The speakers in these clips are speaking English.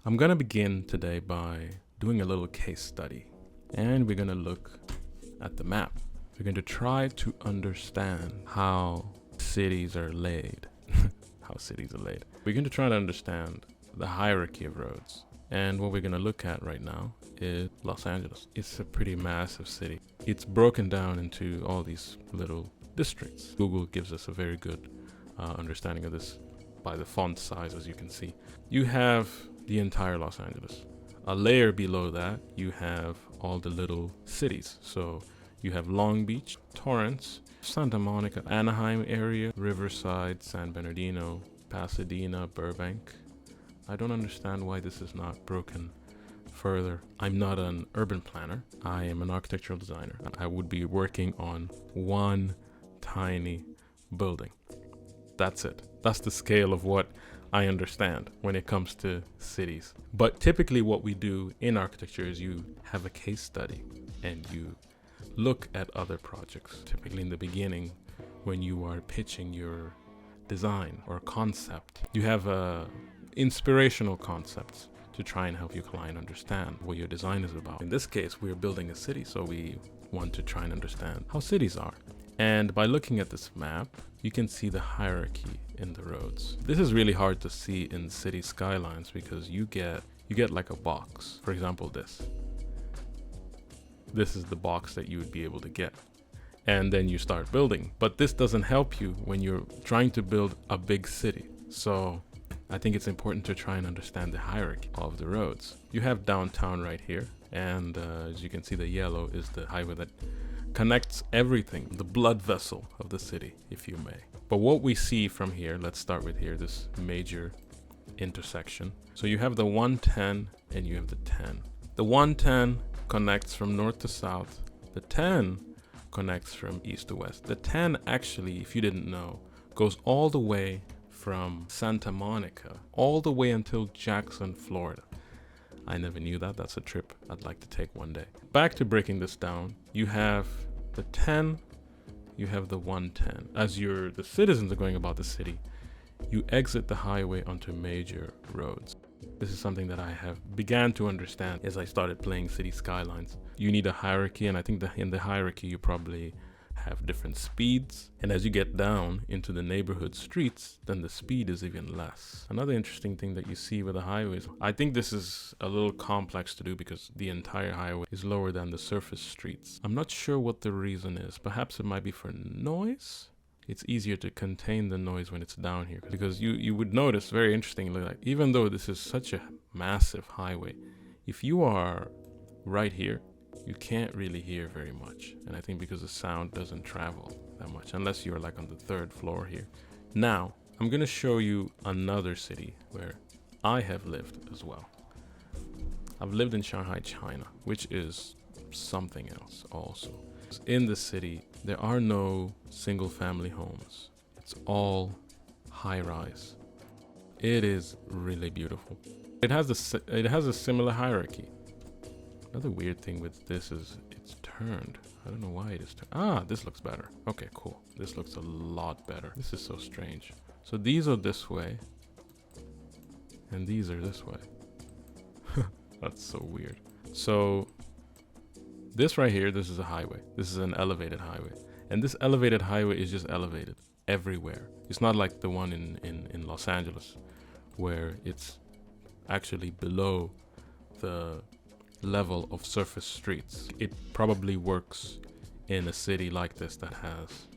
I'm gonna begin today by doing a little case study, and we're gonna look at the map. We're going to try to understand how cities are laid. We're going to try to understand the hierarchy of roads. And what we're going to look at right now is Los Angeles. It's a pretty massive city. It's broken down into all these little districts. Google gives us a very good understanding of this by the font size, as you can see. You have the entire Los Angeles. A layer below that, you have all the little cities. So you have Long Beach, Torrance, Santa Monica, Anaheim area, Riverside, San Bernardino, Pasadena, Burbank. I don't understand why this is not broken further. I'm not an urban planner. I am an architectural designer. I would be working on one tiny building. That's it. That's the scale of what I understand when it comes to cities. But typically what we do in architecture is you have a case study and you look at other projects, typically in the beginning when you are pitching your design or concept. You have inspirational concepts to try and help your client understand what your design is about. In this case, we're building a city, so we want to try and understand how cities are. And by looking at this map, you can see the hierarchy in the roads. This is really hard to see in City Skylines because you get like a box. For example, this is the box that you would be able to get. And then you start building. But this doesn't help you when you're trying to build a big city. So I think it's important to try and understand the hierarchy of the roads. You have downtown right here. And as you can see, the yellow is the highway that connects everything, the blood vessel of the city, if you may. But what we see from here, let's start with here, this major intersection. So you have the 110 and you have the 10. The 110 connects from north to south. The 10 connects from east to west. The 10 actually, if you didn't know, goes all the way from Santa Monica all the way until Jackson, Florida. I never knew that. That's a trip I'd like to take one day. Back to breaking this down, you have the 10, you have the 110. As the citizens are going about the city, you exit the highway onto major roads. This is something that I have began to understand as I started playing City Skylines. You need a hierarchy, and I think that in the hierarchy you probably have different speeds. And as you get down into the neighborhood streets, then the speed is even less. Another interesting thing that you see with the highways, I think this is a little complex to do because the entire highway is lower than the surface streets. I'm not sure what the reason is. Perhaps it might be for noise. It's easier to contain the noise when it's down here because you would notice very interestingly, like even though this is such a massive highway, if you are right here, you can't really hear very much. And I think because the sound doesn't travel that much unless you're like on the third floor here. Now, I'm going to show you another city where I have lived as well. I've lived in Shanghai, China, which is something else also. In the city, there are no single family homes. It's all high rise. It is really beautiful. It has a similar hierarchy. Another weird thing with this is it's turned. I don't know why it is turned. This looks better. Okay, cool. This looks a lot better. This is so strange. So these are this way. And these are this way. That's so weird. So this right here, this is a highway. This is an elevated highway. And this elevated highway is just elevated everywhere. It's not like the one in Los Angeles where it's actually below the level of surface streets. It probably works in a city like this that has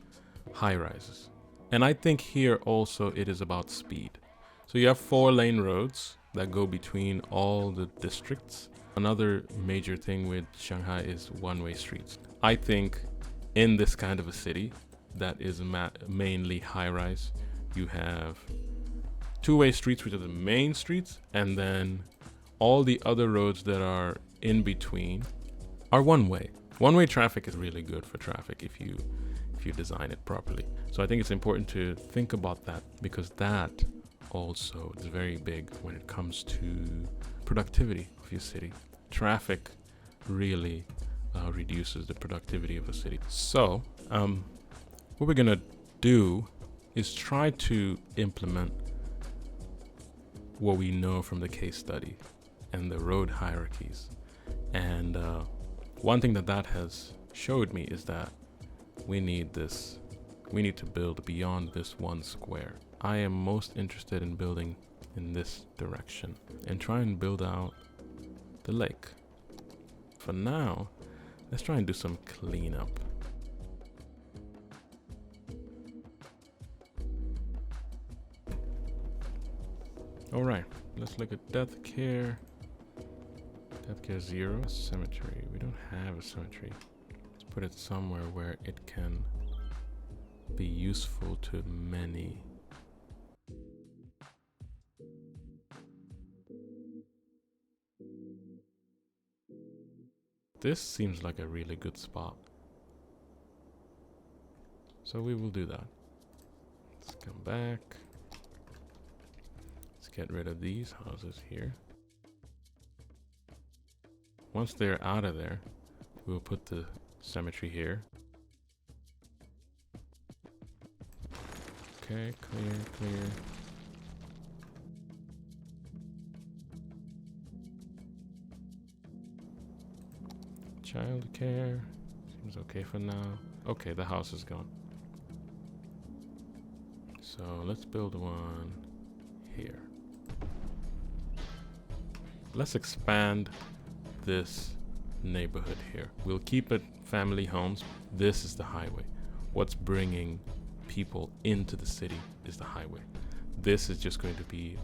high rises. And I think here also it is about speed. So you have 4-lane roads that go between all the districts. Another major thing with Shanghai is one-way streets. I think in this kind of a city that is mainly high-rise, you have two-way streets, which are the main streets, and then all the other roads that are in between are one-way. One-way traffic is really good for traffic if you design it properly. So I think it's important to think about that because that also is very big when it comes to productivity of your city. Traffic really reduces the productivity of a city. So what we're gonna do is try to implement what we know from the case study and the road hierarchies. And one thing that has showed me is that we need to build beyond this one square. I am most interested in building in this direction and try and build out the lake. For now, let's try and do some cleanup. All right, let's look at death care. Death care 0, cemetery. We don't have a cemetery. Let's put it somewhere where it can be useful to many. This seems like a really good spot. So we will do that. Let's come back. Let's get rid of these houses here. Once they're out of there, we'll put the cemetery here. Okay, clear. Childcare seems okay for now. Okay, the house is gone. So let's build one here. Let's expand this neighborhood here. We'll keep it family homes. This is the highway. What's bringing people into the city is the highway. This is just going to be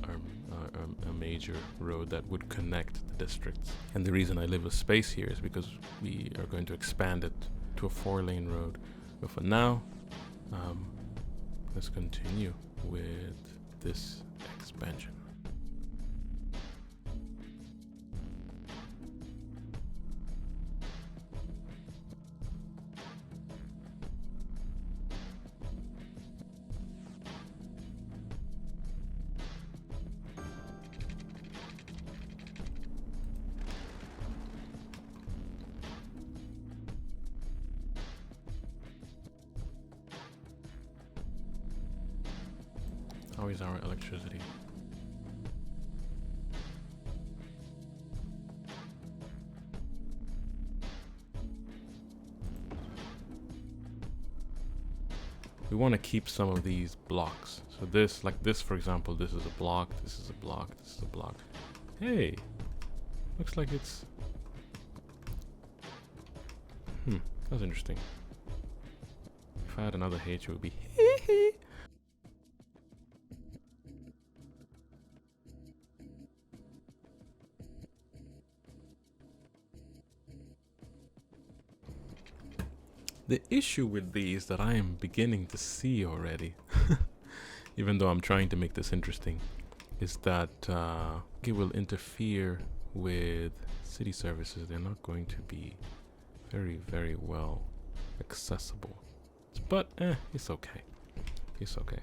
a major road that would connect the districts. And the reason I leave a space here is because we are going to expand it to a 4-lane road. But for now, let's continue with this expansion. How is our electricity? We want to keep some of these blocks. So this, like this, for example, this is a block, this is a block, this is a block. Hey, looks like it's... that's interesting. If I had another H, it would be The issue with these that I am beginning to see already, even though I'm trying to make this interesting, is that it will interfere with city services. They're not going to be very, very well accessible. But it's okay. It's okay.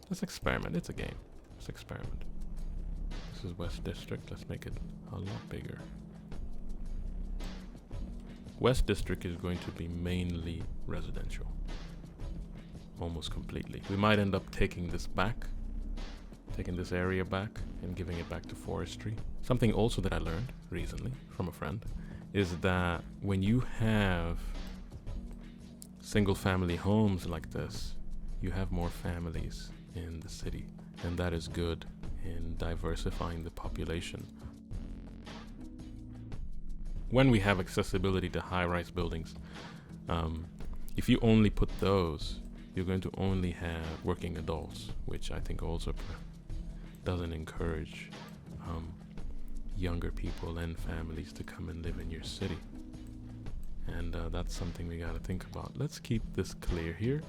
Let's experiment. It's a game. Let's experiment. This is West District. Let's make it a lot bigger. West District is going to be mainly residential, almost completely. We might end up taking this area back and giving it back to forestry. Something also that I learned recently from a friend is that when you have single family homes like this, you have more families in the city, and that is good in diversifying the population. When we have accessibility to high-rise buildings, if you only put those, you're going to only have working adults, which I think also doesn't encourage younger people and families to come and live in your city. And that's something we got to think about. Let's keep this clear here,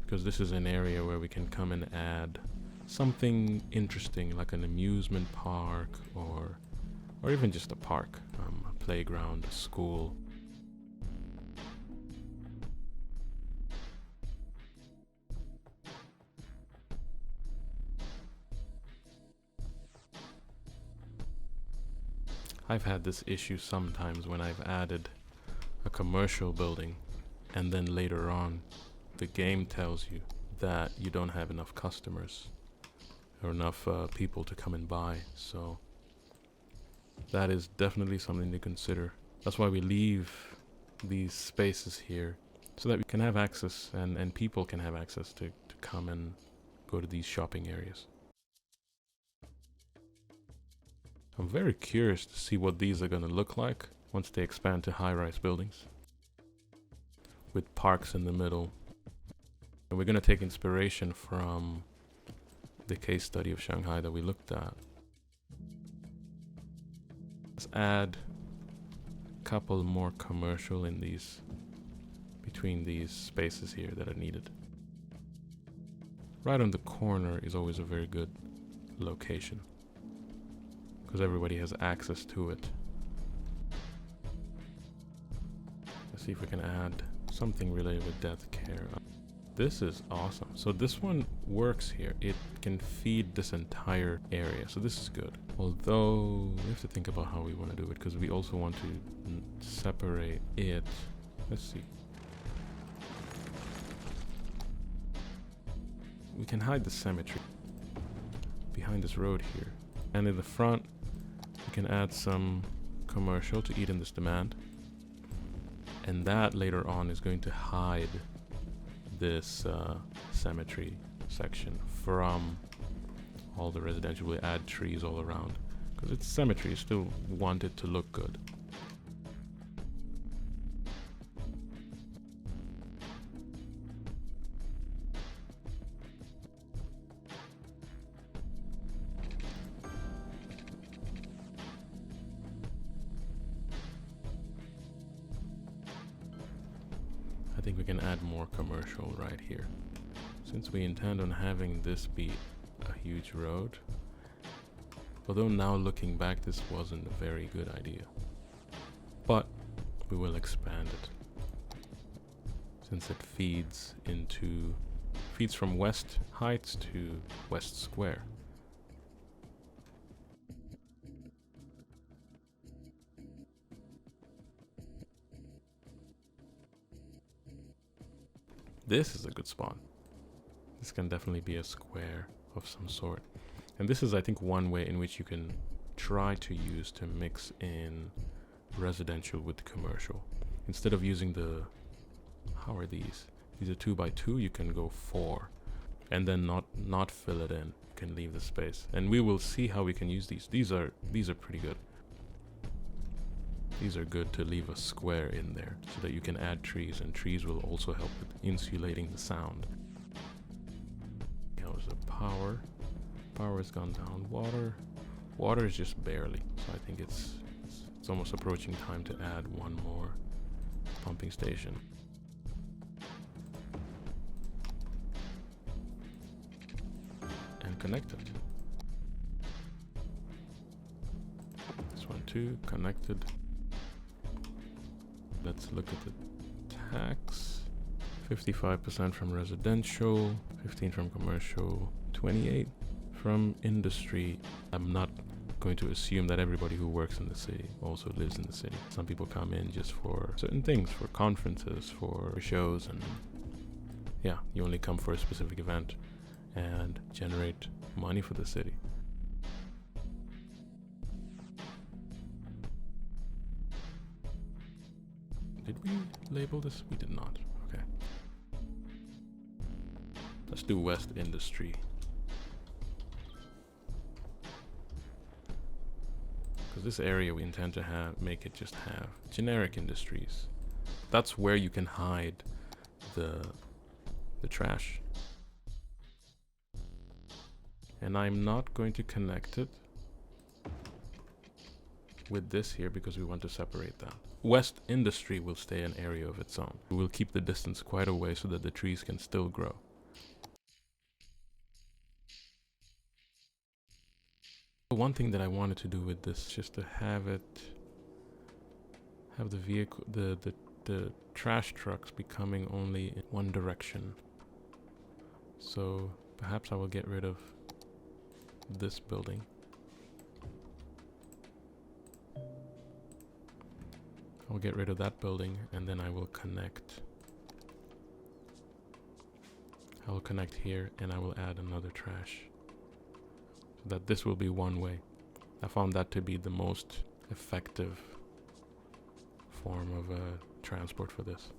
because this is an area where we can come and add something interesting, like an amusement park or even just a park. Playground, a school. I've had this issue sometimes when I've added a commercial building and then later on the game tells you that you don't have enough customers or enough people to come and buy. So That is definitely something to consider. That's why we leave these spaces here, so that we can have access and people can have access to come and go to these shopping areas. I'm very curious to see what these are going to look like once they expand to high-rise buildings with parks in the middle. And we're going to take inspiration from the case study of Shanghai that we looked at. Let's add a couple more commercial in these, between these spaces here that are needed. Right on the corner is always a very good location, because everybody has access to it. Let's see if we can add something related with death care. This is awesome. So this one works here. It can feed this entire area. So this is good. Although we have to think about how we want to do it, because we also want to separate it. Let's see. We can hide the cemetery behind this road here. And in the front, we can add some commercial to eat in this demand. And that later on is going to hide this cemetery section from all the residential. We add trees all around, because it's cemetery, you still want it to look good. I think we can add more commercial right here. Since we intend on having this be a huge road, although now looking back this wasn't a very good idea, but we will expand it since it feeds from West Heights to West Square. This is a good spot. This can definitely be a square of some sort. And this is, I think, one way in which you can try to use to mix in residential with commercial. Instead of using the, how are these? These are 2x2, you can go 4. And then not fill it in. You can leave the space. And we will see how we can use these. These are pretty good. These are good to leave a square in there so that you can add trees, and trees will also help with insulating the sound. How's the power? Power has gone down. Water is just barely. So I think it's almost approaching time to add one more pumping station. And connect it. This one too, connected. Let's look at the tax. 55% from residential, 15 from commercial, 28 from industry. I'm not going to assume that everybody who works in the city also lives in the city. Some people come in just for certain things, for conferences, for shows, and yeah, you only come for a specific event and generate money for the city. Did we label this? We did not. Okay. Let's do West Industry. Because this area we intend to make it just have generic industries. That's where you can hide the trash. And I'm not going to connect it with this here because we want to separate that. West Industry will stay an area of its own. We'll keep the distance quite a way so that the trees can still grow. One thing that I wanted to do with this is just to have the vehicle, the trash trucks be coming only in one direction. So perhaps I will get rid of this building. I'll get rid of that building, and then I will connect. I will connect here, and I will add another trash. So that this will be one way. I found that to be the most effective form of transport for this.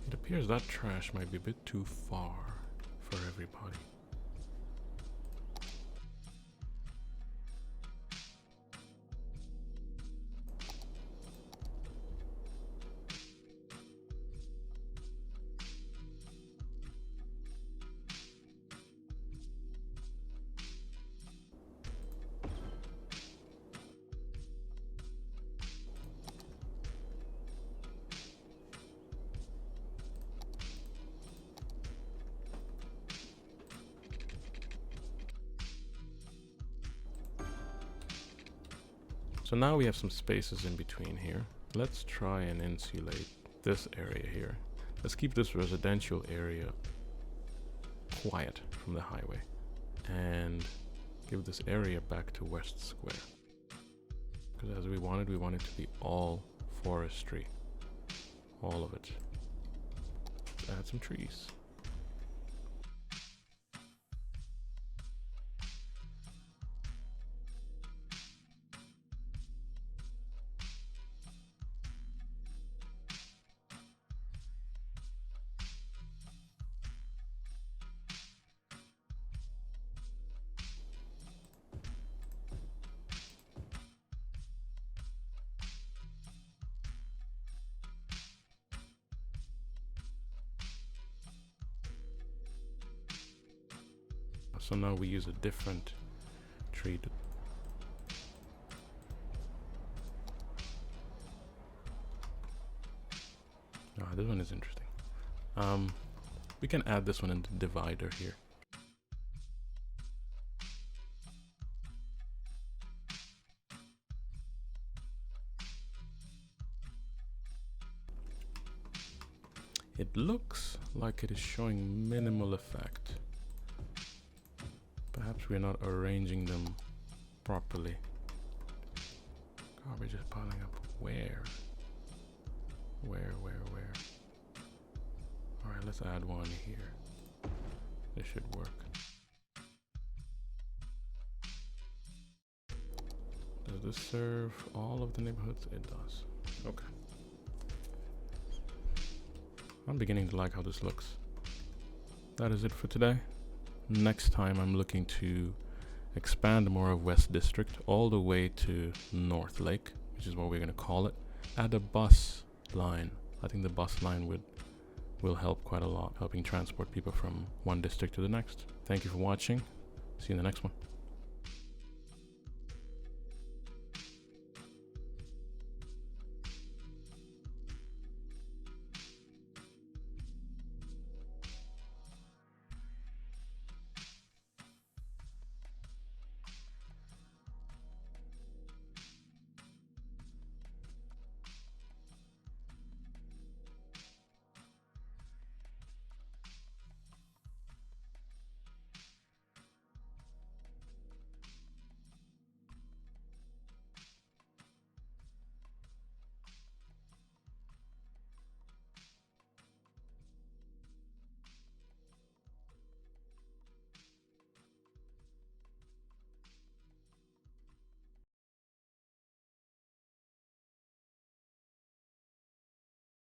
It appears that trash might be a bit too far for everybody. So now we have some spaces in between here. Let's try and insulate this area here. Let's keep this residential area quiet from the highway and give this area back to West Square. Because as we wanted it to be all forestry. All of it. Let's add some trees. So now we use a different tree to this one is interesting. We can add this one in the divider here. It looks like it is showing minimal effect. Perhaps we're not arranging them properly. Garbage is piling up. Where? Alright, let's add one here. This should work. Does this serve all of the neighborhoods? It does. Okay. I'm beginning to like how this looks. That is it for today. Next time I'm looking to expand more of West District all the way to North Lake, which is what we're going to call it. Add a bus line. I think the bus line will help quite a lot, helping transport people from one district to the next. Thank you for watching. See you in the next one.